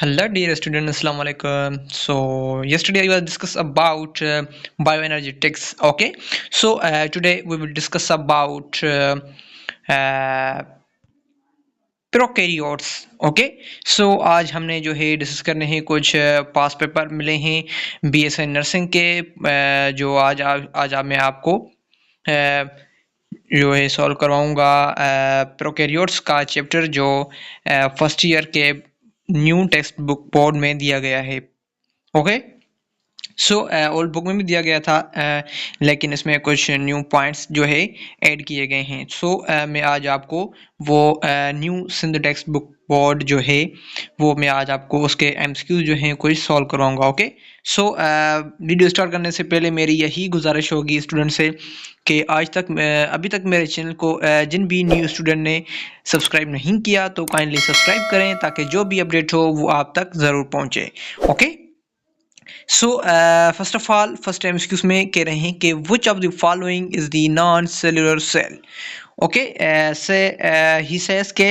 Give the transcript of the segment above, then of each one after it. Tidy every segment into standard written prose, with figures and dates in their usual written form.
Hello, dear student. Assalamu alaikum. So yesterday I was discuss about bioenergetics. Okay. So today we will discuss about uh, prokaryotes. Okay. So आज हमने जो है discuss करने हैं कुछ पास paper मिले हैं बीएससी नर्सिंग के जो आज मैं आपको जो है सॉल्व करवाऊंगा प्रोकैरियोट्स का चैप्टर जो फर्स्ट ईयर के न्यू टेक्स्ट बुक बोर्ड में दिया गया है। ओके। सो ओल्ड बुक में भी दिया गया था लेकिन इसमें कुछ न्यू पॉइंट्स जो है ऐड किए गए हैं। सो मैं आज आपको वो new Sindh textbook board जो है वो मैं आज आपको उसके एमसीक्यू जो हैं कुछ सॉल्व करवाऊंगा। ओके। सो वीडियो स्टार्ट करने से पहले मेरी यही गुजारिश होगी स्टूडेंट से कि आज तक अभी तक मेरे चैनल को जिन भी न्यू स्टूडेंट ने सब्सक्राइब नहीं किया तो काइंडली सब्सक्राइब करें ताकि जो भी अपडेट हो वो आप तक ज़रूर पहुँचे। Okay. So first of all, first MCQs में कह रहे हैं कि which of the following is the non-cellular cell? Okay, he says कि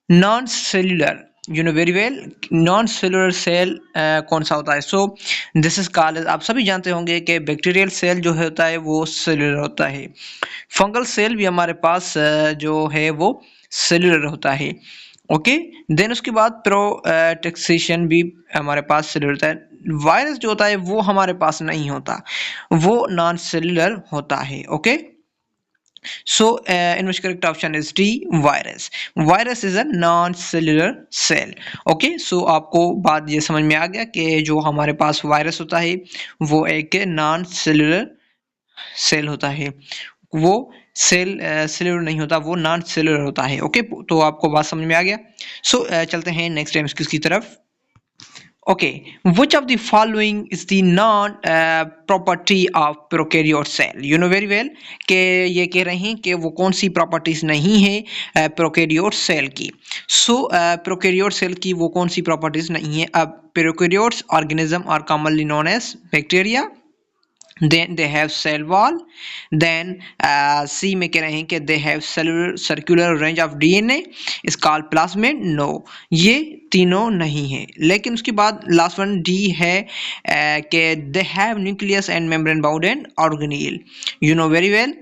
non-cellular, you know very well, non-cellular cell कौन सा होता है? So this is called, आप सभी जानते होंगे कि बैक्टीरियल सेल जो होता है वो सेलुलर होता है। फंगल सेल भी हमारे पास जो है वो सेलुलर होता है। ओके। देन उसके बाद प्रोटेक्सेशन भी हमारे पास सेलुलर होता है। वायरस जो होता है वो हमारे पास नहीं होता, वो नॉन सेलुलर होता है। Okay. So in which correct option is D, virus. Virus is a non cellular cell. Okay. So आपको बात ये समझ में आ गया कि जो हमारे पास वायरस होता है वो एक नॉन सेलुलर सेल होता है, वो सेलुलर नहीं होता, वो नॉन सेलुलर होता है। ओके। तो आपको बात समझ में आ गया। सो चलते हैं नेक्स्ट एमसीक्यू की तरफ। Okay. which of the following is the non property of prokaryote cell? You know very well कि ये कह रहे हैं कि वो कौन सी प्रॉपर्टीज नहीं है प्रोकैरियोट सेल की। सो प्रोकैरियोट सेल की वो कौन सी प्रॉपर्टीज नहीं है? अब prokaryotes organism are commonly known as bacteria, then they have cell wall, then C में कह रहे हैं कि they have circular range of DNA is called plasmid। no, ये तीनों नहीं है। लेकिन उसके बाद लास्ट वन D है कि they have nucleus and membrane bounded organelle। you know very well।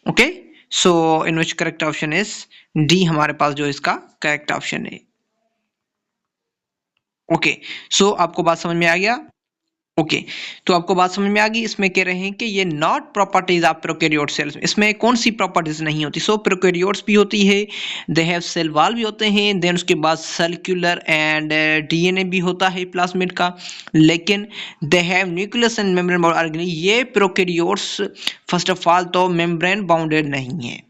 okay, so in which correct option is D हमारे पास जो इसका करेक्ट ऑप्शन है। ओके। सो आपको बात समझ में आ गया। ओके। तो आपको बात समझ में आ गई। इसमें कह रहे हैं कि ये not properties of prokaryote cells, इसमें कौन सी प्रॉपर्टीज नहीं होती? सो प्रोकैरियोट्स भी होती है, दे हैव सेल वॉल भी होते हैं, देन उसके बाद सर्कुलर एंड डीएनए भी होता है प्लाज्मिड का, लेकिन they have nucleus and membrane bounded organelle. ये प्रोकैरियोट्स फर्स्ट ऑफ ऑल तो मेम्ब्रेन बाउंडेड नहीं है।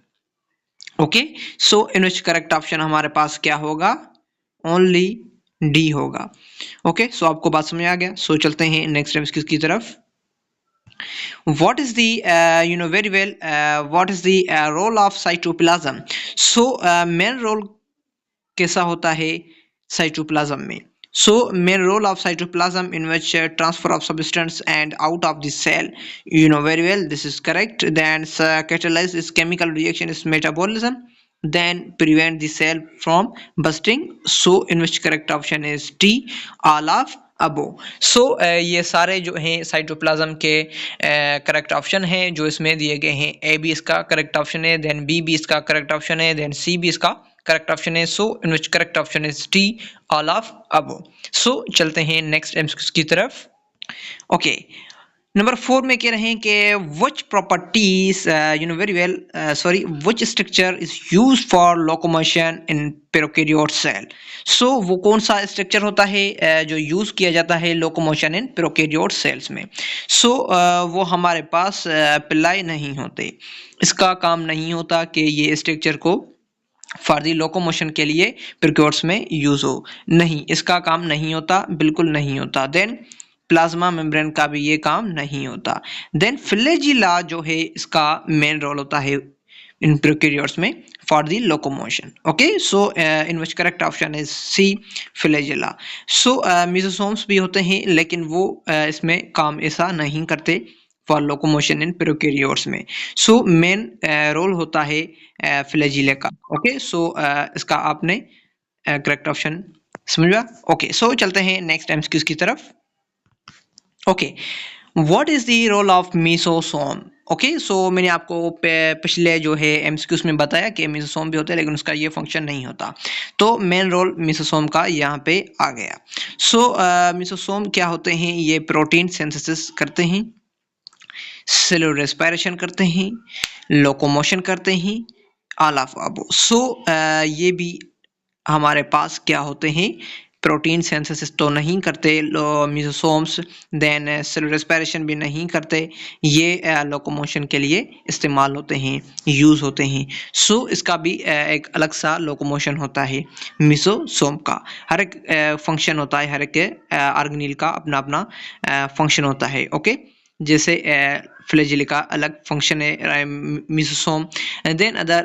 Okay. So in which correct option हमारे पास क्या होगा? ओनली डी होगा। ओके। सो आपको बात समझ आ गया। सो चलते हैं नेक्स्ट एमसीक्यू की तरफ। what is the you know very well what is the role of cytoplasm? so main role कैसा होता है साइटोप्लाज्म में? so main role of cytoplasm in which transfer of substance and out of the cell, you know very well, this is correct. Then catalyze is chemical reaction is metabolism, then prevent the cell from bursting। so in which correct option is D, all of अबो। सो ये सारे जो हैं cytoplasm के correct option हैं जो इसमें दिए गए हैं। ए भी इसका करेक्ट ऑप्शन है, देन बी भी इसका करेक्ट ऑप्शन है, देन सी भी इसका करेक्ट ऑप्शन है। So in which correct option is D, all of above. So चलते हैं नेक्स्ट एमसीक्यू की तरफ। ओके। नंबर 4 में कह रहे हैं कि which properties you know very well sorry which structure is used for locomotion in prokaryote cell? so वो कौन सा स्ट्रक्चर होता है जो यूज किया जाता है लोकोमोशन इन प्रोकैरियोट सेल्स में? so वो हमारे पास पिल्लाई नहीं होते, इसका काम नहीं होता कि ये स्ट्रक्चर को फॉर दी लोकोमोशन के लिए प्रोकैरियोट्स में यूज हो, नहीं, इसका काम नहीं होता, बिल्कुल नहीं होता। देन प्लाज्मा मेम्ब्रेन का भी ये काम नहीं होता। देन फ्लैजिला जो है इसका मेन रोल होता है इन प्रोकैरियोट्स में for the locomotion. Okay. So in which correct option is C, flagella. So mesosomes भी होते हैं लेकिन वो इसमें काम ऐसा नहीं करते फॉर लोकोमोशन इन प्रोकैरियोट्स में। सो मेन रोल होता है फ्लैजिला का। ओके। सो इसका आपने करेक्ट ऑप्शन समझ में? ओके, सो चलते हैं नेक्स्ट एमसीक्यूज की तरफ। Okay, what is the role of mesosome? Okay, so मैंने आपको पिछले जो है एमसीक्यूज में बताया कि मीसोसोम भी होता है लेकिन उसका ये फंक्शन नहीं होता, तो मेन रोल मीसोसोम का यहाँ पे आ गया। सो मीसोसोम क्या होते हैं? ये प्रोटीन सिंथेसिस करते हैं, सेलुलर रेस्पिरेशन करते हैं, लोकोमोशन करते हैं, ऑल ऑफ अबो। सो ये भी हमारे पास क्या होते हैं? प्रोटीन सिंथेसिस तो नहीं करते मीसोसोम्स, देन सेलुलर रेस्पिरेशन भी नहीं करते, ये लोकोमोशन के लिए इस्तेमाल होते हैं, यूज़ होते हैं। सो इसका भी एक अलग सा लोकोमोशन होता है मीसोसोम का। हर एक फंक्शन होता है, हर एक ऑर्गेनेल का अपना अपना फंक्शन होता है। ओके, जैसे फ्लैजेला का अलग फंक्शन है mesosome, then other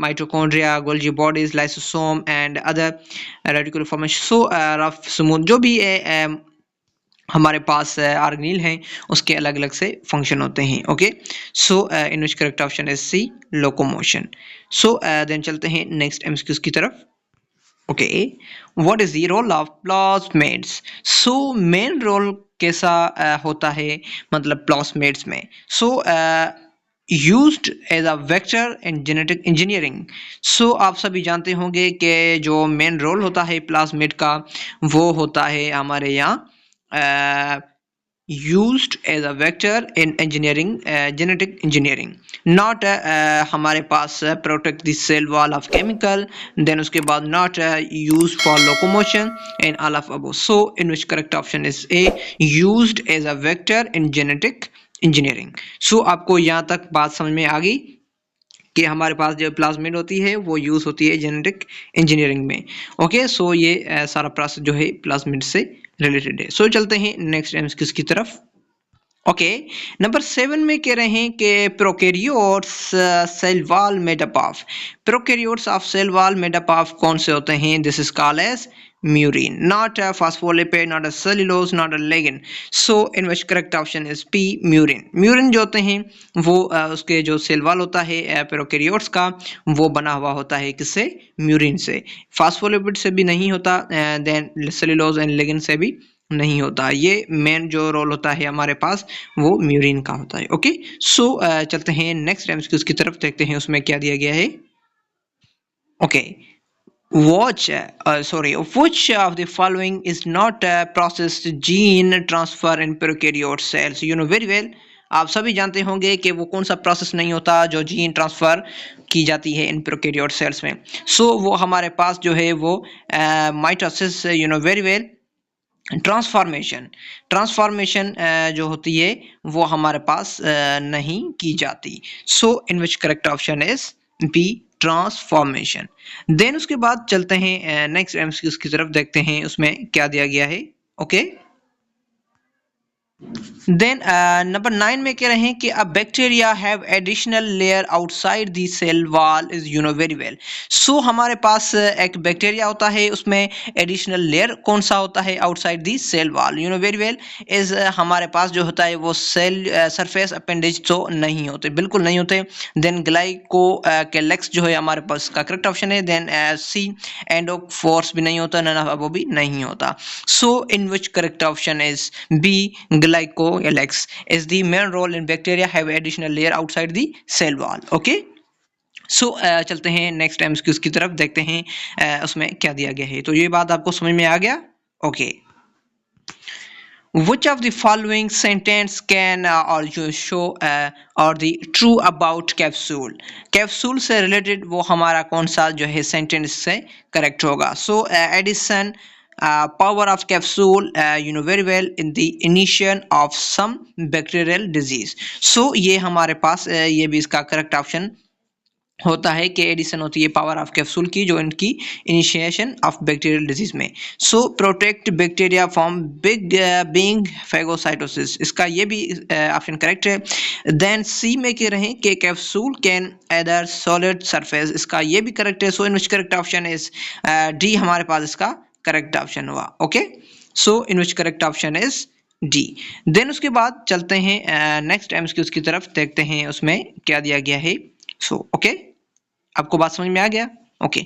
mitochondria, Golgi bodies, lysosome and other reticular formation। so rough smooth जो भी हमारे पास ऑर्गेनेल हैं उसके अलग अलग से फंक्शन होते हैं। Okay, so in which correct option is C, locomotion. So then चलते हैं नेक्स्ट एमसीक्यूज की तरफ। Okay, what is the role of plasmids? So main role कैसा होता है मतलब प्लाज्मिड्स में? So used as a vector in genetic engineering. So आप सभी जानते होंगे कि जो मेन रोल होता है प्लाज्मिड का वो होता है हमारे यहाँ used as a vector in engineering, genetic engineering, not हमारे पास protect the cell wall of chemical, then उसके बाद not used for locomotion and all of above। so in which correct option is A, used as a vector in genetic engineering। so आपको यहाँ तक बात समझ में आ गई कि हमारे पास जो प्लाज्मिड होती है वो यूज़ होती है जेनेटिक इंजीनियरिंग में। ओके, सो ये सारा प्रोसेस जो है प्लाज्मिड से रिलेटेड है। सो चलते हैं नेक्स्ट एमसीक्यूज की तरफ। ओके, नंबर 7 में कह रहे हैं कि prokaryotes cell wall made up of. Prokaryotes of cell wall made up of कौन से होते हैं? This is called as murein, not a phospholipid, not a cellulose, not a ligand। so in which correct option is P, murein. Murein जो होते हैं वो उसके जो सेल वॉल होता है प्रोकैरियोट्स का वो बना हुआ होता है किससे? म्यूरिन से। फास्फोलिपिड से भी नहीं होता, देन सेलुलोज एंड लिगेंड से भी नहीं होता। ये मेन जो रोल होता है हमारे पास वो म्यूरिन का होता है। ओके, सो चलते हैं नेक्स्ट एमसीक्यूज की तरफ, देखते हैं उसमें क्या दिया गया है। Okay, which of the following is not processed gene transfer in prokaryote cells? you know very well, आप सभी जानते होंगे कि वो कौन सा प्रोसेस नहीं होता जो जीन ट्रांसफर की जाती है इन प्रोकैरियोट सेल्स में। सो वो हमारे पास जो है वो mitosis, you know very well, transformation जो होती है वो हमारे पास नहीं की जाती। So in which correct option is B, transformation. Then उसके बाद चलते हैं नेक्स्ट एमसीक्यूज की तरफ, देखते हैं उसमें क्या दिया गया है। ओके, देन नंबर 9 में कह रहे हैं कि a bacteria have additional layer outside the cell wall is, you know very well. So हमारे पास एक बैक्टीरिया होता है, उसमें एडिशनल लेयर कौन सा होता है? Outside the cell wall, you know very well, is हमारे पास जो होता है वो सेल सरफेस अपेंडेज तो नहीं होते, बिल्कुल नहीं होते। देन ग्लाइको कैलेक्स जो है हमारे पास का करेक्ट ऑप्शन है। देन सी, एंडोफोर्स भी नहीं होता, नन ऑफ वो भी नहीं होता। So in which correct option is B, glycocalyx is the main role in bacteria have additional layer outside the cell wall। okay, सो चलते हैं नेक्स्ट एमसीक्यूज की तरफ, देखते हैं उसमें क्या दिया गया है। तो ये बात आपको समझ में आ गया। Okay, which of the following sentence can or you show or the true about capsule? Capsule से रिलेटेड वो हमारा कौन सा जो है सेंटेंस से करेक्ट होगा? So addition power of capsule, you know very well, in the initiation of some bacterial disease। so ये हमारे पास ये भी इसका करेक्ट ऑप्शन होता है कि एडिशन होती है पावर ऑफ कैप्सूल की जो इनकी इनिशिएशन ऑफ बैक्टीरियल डिजीज में। So protect bacteria from being phagocytosis, इसका ये भी ऑप्शन करेक्ट है। देन सी में कह रहे हैं कि capsule can either solid surface, इसका ये भी करेक्ट है। So in which correct option is D, हमारे पास इसका करेक्ट ऑप्शन हुआ। Okay, so in which correct option is D. Then उसके बाद चलते हैं नेक्स्ट एमसीक्यूज की तरफ, देखते हैं उसमें क्या दिया गया है। सो ओके, आपको बात समझ में आ गया? ओके,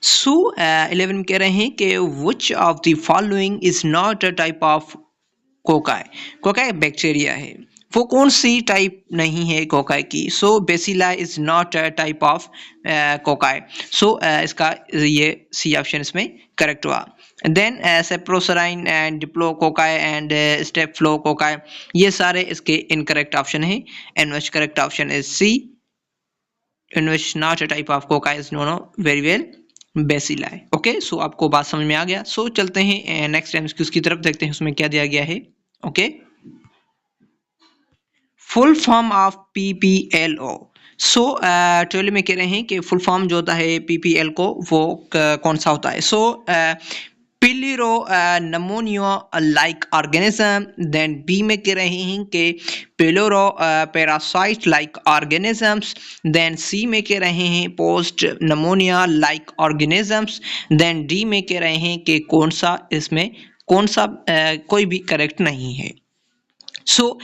सो 11 में कह रहे हैं कि which of the following is not a type of cocci. Cocci bacteria है, वो कौन सी टाइप नहीं है कोकाई की। So bacilli is not a type of cocci. So इसका ये सी ऑप्शन इसमें करेक्ट हुआ। देन सेप्रोसराइन एंड डिप्लोकोकाई एंड स्टेप्फ्लोकोकाई, ये सारे इसके इनकरेक्ट ऑप्शन है। And which correct option is C, in which not a type of coca is known very well, bacilli. Okay, so आपको बात समझ में आ गया। सो चलते हैं नेक्स्ट एमसीक्यूज की तरफ, देखते हैं उसमें क्या दिया गया है। Okay, full form of PPLO. So 12 में कह रहे हैं कि फुल फॉर्म जो होता है पीपीएल को वो कौन सा होता है। So pleuro pneumonia like organism. Then B में कह रहे हैं कि pleuro parasite like organisms. Then C में कह रहे हैं post pneumonia like organisms. Then D में कह रहे हैं कि कौन सा इसमें कौन सा कोई भी करेक्ट नहीं है। So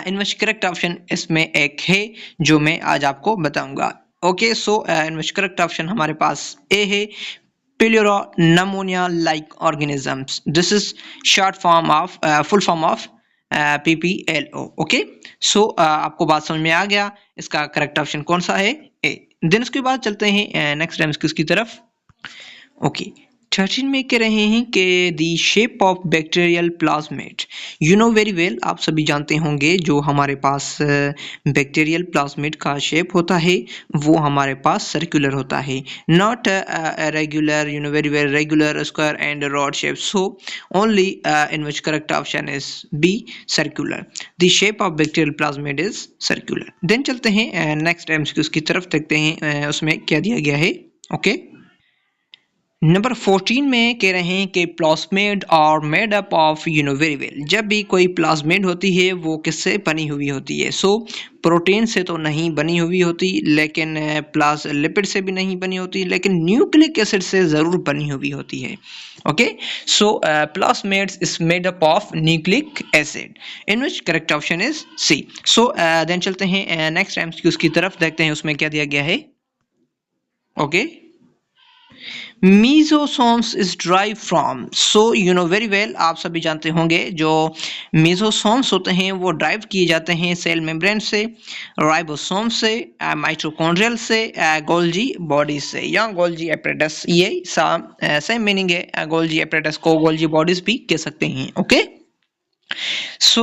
in which correct option इसमें एक है जो मैं आज आपको बताऊंगा। Okay, so in which correct option हमारे पास ए है, pleuro pneumonia like organisms. This is short form of full form of PPLO. Okay, so आपको बात समझ में आ गया, इसका करेक्ट ऑप्शन कौन सा है, ए। देन उसके बाद चलते हैं नेक्स्ट एमसीक्यूज की तरफ। ओके, 13 में कह रहे हैं कि the shape of bacterial plasmid. You know very well, आप सभी जानते होंगे जो हमारे पास बैक्टीरियल प्लाज्मेट का शेप होता है वो हमारे पास सर्कुलर होता है, not regular, you know very well, regular, square and rod shape. So only in which correct option is B, circular. The shape of bacterial plasmid is circular. Then चलते हैं नेक्स्ट एमसीक्यूज की तरफ, देखते हैं उसमें क्या दिया गया है। ओके, नंबर 14 में कह रहे हैं कि plasmid are made up of, you know very well, जब भी कोई प्लाज्मेड होती है वो किससे बनी हुई होती है। सो प्रोटीन से तो नहीं बनी हुई होती, लेकिन प्लाज लिपिड से भी नहीं बनी होती, लेकिन न्यूक्लिक एसिड से ज़रूर बनी हुई होती है। Okay, so plasmids is made up of nucleic acid, in which correct option is C. So then चलते हैं नेक्स्ट एमसीक्यूज की तरफ, देखते हैं उसमें क्या दिया गया है। Okay, mesosomes is drive from. So you know very well, आप सभी जानते होंगे जो मीजोसोम्स होते हैं वो ड्राइव किए जाते हैं सेल मेम्ब्रेन से, राइबोसोम से, माइटोकॉन्ड्रियल से, गोल्जी बॉडी से या गोल्जी एपरेटस। ये सेम मीनिंग है, गोल्जी एपरेटस को गोल्जी बॉडीज भी कह सकते हैं। ओके, सो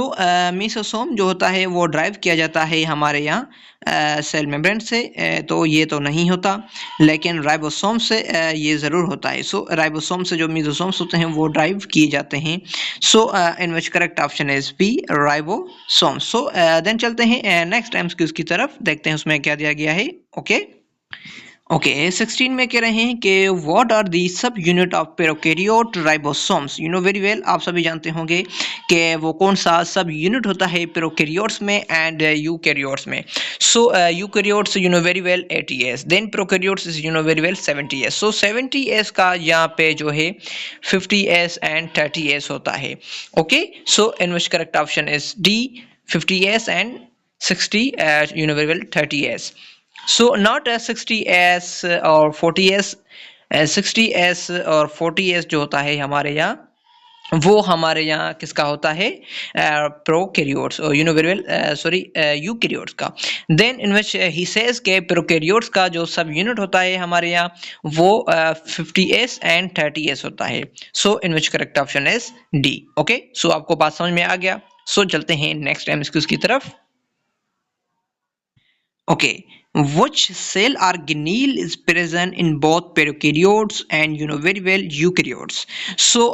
मीसोसोम जो होता है वो ड्राइव किया जाता है हमारे यहाँ सेल मेम्ब्रेन से, तो ये तो नहीं होता, लेकिन राइबोसोम से ये ज़रूर होता है। सो राइबोसोम से जो मीसोसोम्स होते हैं वो ड्राइव किए जाते हैं। So in which correct option is B, ribosome. So then चलते हैं नेक्स्ट एमसीक्यूज की तरफ, देखते हैं उसमें क्या दिया गया है। ओके, ओके, 16 में कह रहे हैं कि what are the subunit of prokaryote ribosomes. You know very well, आप सभी जानते होंगे कि वो कौन सा सब यूनिट होता है प्रोकैरियोट्स में एंड यूकैरियोट्स में। So eukaryotes you know very well 80s, then prokaryotes is you know very well 70s। So 70s का यहाँ पे जो है 50s एंड 30s होता है। Okay, so in which correct option is D, 50s and 60 you know very well 30s। So not 60s और 40s, 60s और 40s जो होता है हमारे यहाँ, वो हमारे यहाँ किसका होता है, prokaryotes, you know very well, sorry, eukaryotes का। Then in which he says के प्रोकैरियोट्स का जो सब यूनिट होता है हमारे यहाँ वो 50s एंड 30s होता है। So in which correct option is D. Okay, so आपको बात समझ में आ गया। सो चलते हैं नेक्स्ट एमसीक्यूज की तरफ। Okay, which cell organelle is present in both prokaryotes and you know very well eukaryotes? So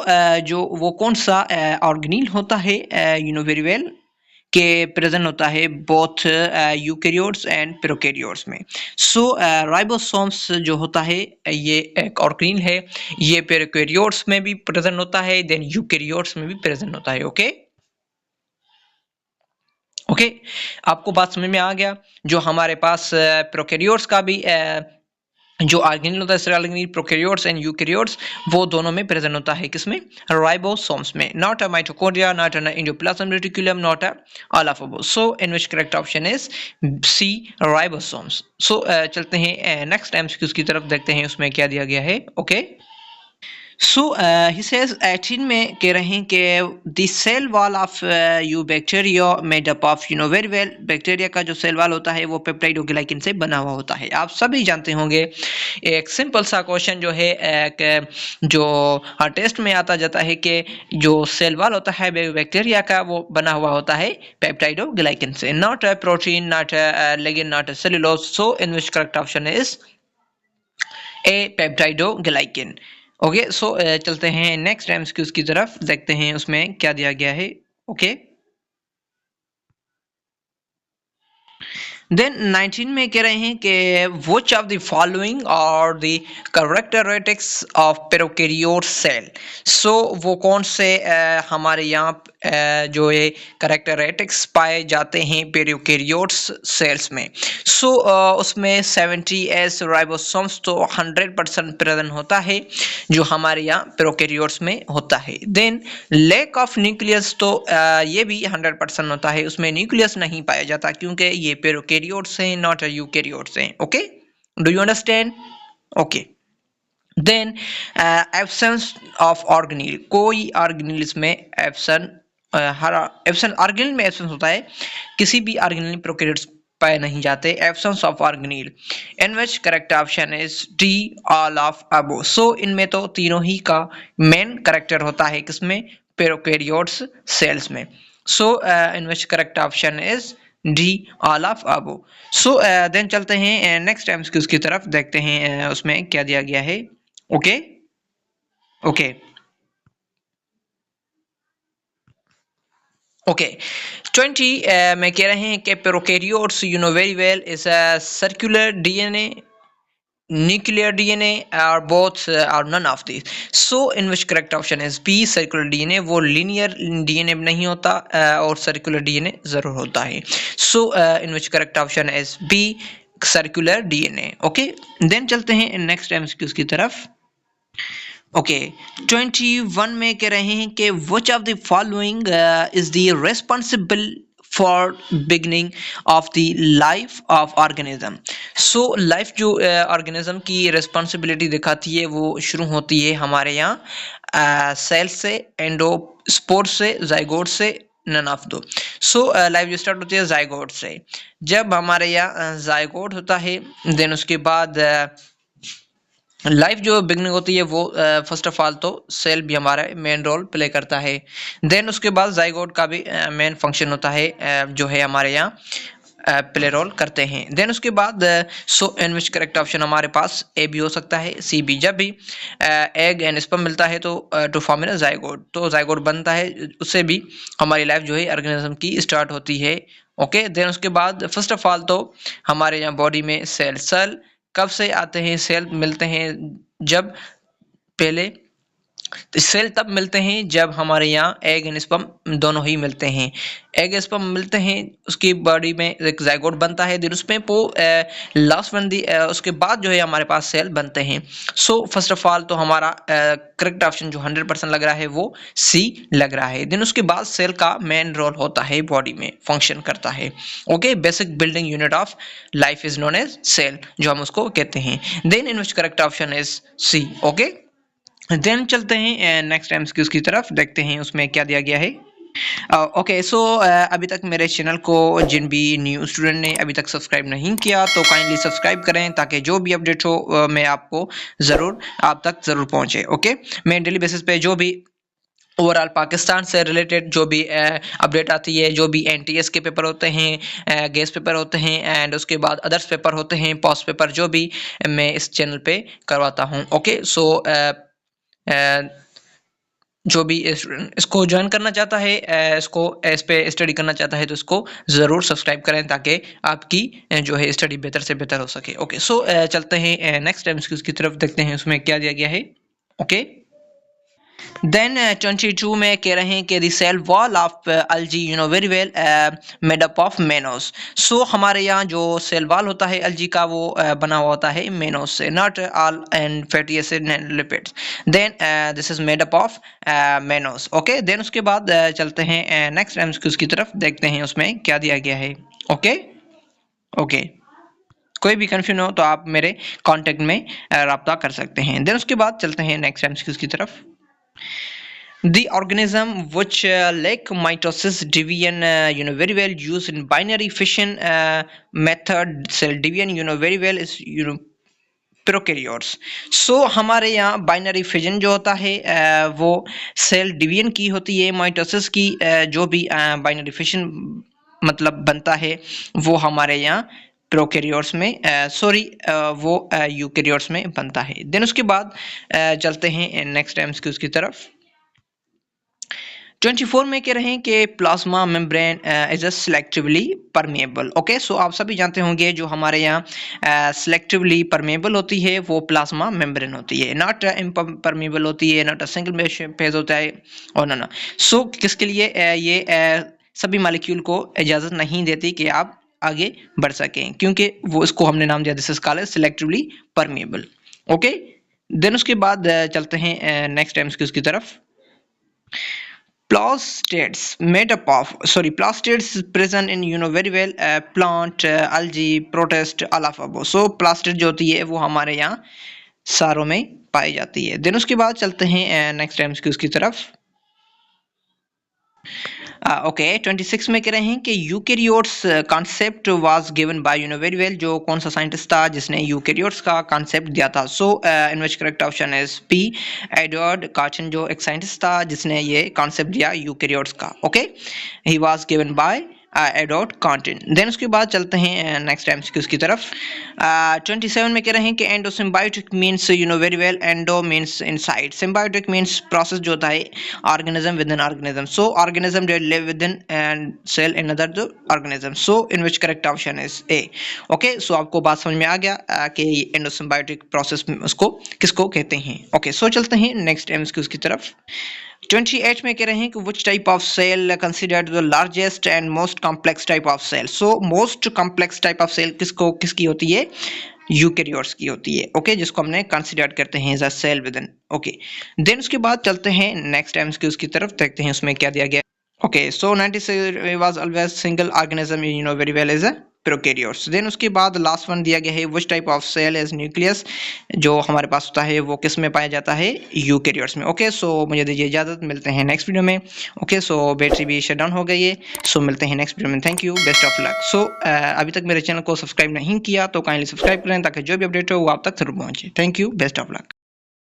जो वो कौन सा organelle होता है you know very well के प्रेजेंट होता है बोथ यूकैरियोट्स एंड प्रोकैरियोट्स में। सो राइबोसोम्स जो होता है ये एक ऑर्गेनील है, ये प्रोकैरियोट्स में भी प्रेजेंट होता है, देन यूकैरियोट्स में भी प्रेजेंट होता है। ओके, ओके, आपको बात समझ में आ गया। जो हमारे पास प्रोकैरियोट्स का भी जो आर्गेनिल होता है cell organelle, prokaryotes and eukaryotes, वो दोनों में प्रेजेंट होता है, किसमें? राइबोसोम्स में, not a mitochondria, not a endoplasm reticulum, not a all of above. So in which correct option is C, ribosomes. So चलते हैं नेक्स्ट एमसीक्यूज की तरफ, देखते हैं उसमें क्या दिया गया है। ओके, सो ही सेज 18 में कह रहे हैं कि the cell wall of you bacteria made up of, you know very well, bacteria का जो सेल वॉल होता है वो पेप्टाइडोग्लाइकिन से बना हुआ होता है, आप सभी जानते होंगे। एक सिंपल सा क्वेश्चन जो है एक जो हर टेस्ट में आता जाता है कि जो सेल वॉल होता है बैक्टीरिया का वो बना हुआ होता है पेप्टाइडोग्लाइकिन से, not a protein, not a ligand, not a cellulose. So in which correct option is A, peptidoglycan. Okay, so चलते हैं नेक्स्ट एमसीक्यूज की तरफ, देखते हैं उसमें क्या दिया गया है। ओके, देन 19 में कह रहे हैं कि which of the following are the characteristics of prokaryote cell। सो वो कौन से हमारे यहाँ जो ये करेक्टरिस्टिक्स पाए जाते हैं प्रोकैरियोट्स सेल्स में। सो उसमें 70s राइबोसोम्स तो 100% प्रेजेंट होता है जो हमारे यहाँ प्रोकैरियोट्स में होता है। देन लैक ऑफ न्यूक्लियस तो ये भी 100% होता है, उसमें न्यूक्लियस नहीं पाया जाता क्योंकि ये प्रोकैरियोट्स हैं, नॉट यूकैरियोट्स हैं। Okay, do you understand? Okay, then absence of organelle, कोई ऑर्गेनिल इसमें हर एब्सेंट ऑर्गेनिल में एब्सेंस होता है, किसी भी ऑर्गेनिल प्रोकैरियोट्स पाए नहीं जाते, absence of organelle. In which correct option is D, all of above. So इनमें तो तीनों ही का मेन करेक्टर होता है, किसमें? प्रोकैरियोट्स सेल्स में। So in which correct option is D, all of above. So then चलते हैं नेक्स्ट एमसीक्यूज की तरफ, देखते हैं उसमें क्या दिया गया है। ओके, ओके, ओके, 20 में कह रहे हैं कि prokaryotes, you know very well, is a circular DNA, nuclear DNA, or both, or none of these। so in which correct option is B, circular DNA। वो linear DNA नहीं होता और circular DNA जरूर होता है। so in which correct option is B, circular DNA। okay, then चलते हैं next MCQs की तरफ। ओके, 21 में कह रहे हैं कि which of the following is the responsible for beginning of the life of organism। so life जो organism की responsibility दिखाती है वो शुरू होती है हमारे यहाँ सेल से, एंडोस्पोर से, जाइगोट से, नन ऑफ दो। सो लाइफ जो स्टार्ट होती है जाइगोट से, जब हमारे यहाँ जाइगोट होता है देन उसके बाद लाइफ जो बिगनिंग होती है वो फर्स्ट ऑफ ऑल तो सेल भी हमारा मेन रोल प्ले करता है। देन उसके बाद जाइगोट का भी मेन फंक्शन होता है जो है हमारे यहाँ प्ले रोल करते हैं। देन उसके बाद सो इन विच करेक्ट ऑप्शन हमारे पास ए भी हो सकता है, सी भी। जब भी एग एंड स्पर्म मिलता है तो टू फॉर्म इन जाइगोट, तो जाइगोट बनता है, उससे भी हमारी लाइफ जो है ऑर्गेनिज्म की स्टार्ट होती है। ओके, देन उसके बाद फर्स्ट ऑफ ऑल तो हमारे यहाँ बॉडी में सेल कब से आते हैं, सेल मिलते हैं जब पहले सेल तब मिलते हैं जब हमारे यहाँ एग एंड स्पर्म दोनों ही मिलते हैं। एग स्पर्म मिलते हैं, उसकी बॉडी में एक जाइगोट बनता है, देन उसमें वो लास्ट वन दी उसके बाद जो है हमारे पास सेल बनते हैं। सो फर्स्ट ऑफ ऑल तो हमारा करेक्ट ऑप्शन जो 100% लग रहा है वो सी लग रहा है। देन उसके बाद सेल का मेन रोल होता है बॉडी में फंक्शन करता है। Okay, basic building unit of life is known as cell, जो हम उसको कहते हैं। Then in which correct option is C. Okay, then चलते हैं नेक्स्ट एमसीक्यूज की तरफ, देखते हैं उसमें क्या दिया गया है। ओके, सो अभी तक मेरे चैनल को जिन भी न्यू स्टूडेंट ने अभी तक सब्सक्राइब नहीं किया तो काइंडली सब्सक्राइब करें ताकि जो भी अपडेट हो मैं आपको ज़रूर आप तक ज़रूर पहुंचे। ओके, मैं डेली बेसिस पे जो भी ओवरऑल पाकिस्तान से रिलेटेड जो भी अपडेट आती है, जो भी एनटीएस के पेपर होते हैं, गेस्ट पेपर होते हैं एंड उसके बाद अदर्स पेपर होते हैं, पोस्ट पेपर, जो भी मैं इस चैनल पे करवाता हूँ। ओके, सो जो भी इसको ज्वाइन करना चाहता है, इसको इस पे स्टडी करना चाहता है तो इसको ज़रूर सब्सक्राइब करें ताकि आपकी जो है स्टडी बेहतर से बेहतर हो सके। ओके, सो चलते हैं नेक्स्ट एमसीक्यूज की तरफ, देखते हैं उसमें क्या दिया गया है। ओके, देन 22 में कह रहे हैं कि the cell wall of algae you know very well made up of mannose. So हमारे यहाँ जो सेल वॉल होता है अल्गी का वो बना हुआ होता है मेनोस से, not all and fatty acid and lipids. Then this is made up of mannose. Okay, then उसके बाद चलते हैं नेक्स्ट एमसीक्यूज की तरफ, देखते हैं उसमें क्या दिया गया है। ओके ओके, कोई भी कंफ्यूजन हो तो आप मेरे कांटेक्ट में राब्ता कर सकते हैं। देन उसके बाद चलते हैं नेक्स्ट एमसीक्यूज की तरफ। The organism which lack mitosis division very well used in binary fission method cell division very well is prokaryotes. So हमारे यहाँ बाइनरी फिजन जो होता है वो सेल डिवीजन की होती है, माइटोसिस की जो भी बाइनरी फिजन मतलब बनता है वो हमारे यहाँ प्रोकैरियोट्स में वो यूकैरियोट्स में बनता है। देन उसके बाद चलते हैं नेक्स्ट एमसीक्यूज की तरफ। 24 में कह रहे हैं कि plasma membrane is a selectively permeable. Okay, so आप सभी जानते होंगे जो हमारे यहाँ सिलेक्टिवली परमेबल होती है वो प्लाज्मा मेम्ब्रेन होती है, नॉट इम्परमेबल होती है, नॉट अ सिंगल फेज होता है और ना। सो किसके लिए ये सभी मॉलिक्यूल को इजाज़त नहीं देती कि आप आगे बढ़ सकें, क्योंकि वो इसको हमने नाम दिया this is called selectively permeable. Okay, then उसके बाद चलते हैं नेक्स्ट एमसीक्यूज की तरफ। Plastids present in very well plant, algae, protist, all of above. So plastid जो होती है वो हमारे यहाँ सारों में पाई जाती है। देन उसके बाद चलते हैं नेक्स्ट एमसीक्यूज की तरफ। ओके, 26 में कह रहे हैं कि eukaryotes concept was given bye very well, जो कौन सा साइंटिस्ट था जिसने यूकैरियोट्स का कॉन्सेप्ट दिया था। So in which correct option is P, Edward Carton, जो एक साइंटिस्ट था जिसने ये कॉन्सेप्ट दिया यूकैरियोट्स का। Okay, he was given by Edward Carton. Then उसके बाद चलते हैं नेक्स्ट एमसीक्यूज की तरफ। 27 में कह रहे हैं कि endosymbiotic means very well, endo means inside, symbiotic means process जो होता है organism within organism. So organism that live within and cell in other organism. So in which correct option is A. Okay, so आपको बात समझ में आ गया कि endo symbiotic process उसको किसको कहते हैं। ओके, सो चलते हैं नेक्स्ट एमसीक्यूज की तरफ। 28 में कह रहे हैं कि which type of cell considered the largest and most complex type of cell। so most complex type of cell किसकी होती है, यूकैरियोट्स की होती है। ओके, जिसको हमने कंसीडर करते हैं as a cell within. Okay, then उसके बाद चलते हैं नेक्स्ट एमसीक्यूज की तरफ, देखते हैं उसमें क्या दिया गया। Okay, so 96 was always single organism very well as a prokaryotes. Then उसके बाद लास्ट वन दिया गया है which type of cell as nucleus, जो हमारे पास होता है वो किस में पाया जाता है, यूकैरियोट्स में। ओके, सो मुझे दीजिए इजाजत, मिलते हैं नेक्स्ट वीडियो में। ओके, सो बैटरी भी शट डाउन हो गई है, सो मिलते हैं नेक्स्ट वीडियो में। Thank you, best of luck. So अभी तक मेरे चैनल को सब्सक्राइब नहीं किया तो काइंडली सब्सक्राइब करें ताकि जो भी अपडेट हो वो आप तक जरूर पहुंचे। Thank you, best of luck.